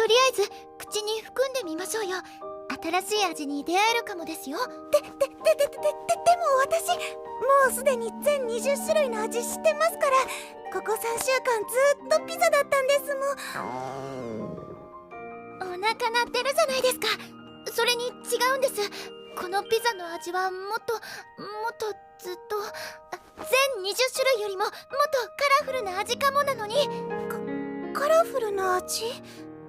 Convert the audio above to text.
りあえず口に含んでみましょうよ。新しい味に出会えるかもですよ。でも私もうすでに全20種類の味知ってますから。ここ3週間ずっとピザだったんですもん。お腹鳴ってるじゃないですか。それに違うんです。このピザの味はもっとずっと全20種類よりももっとカラフルな味かもなのに。カラフルな味？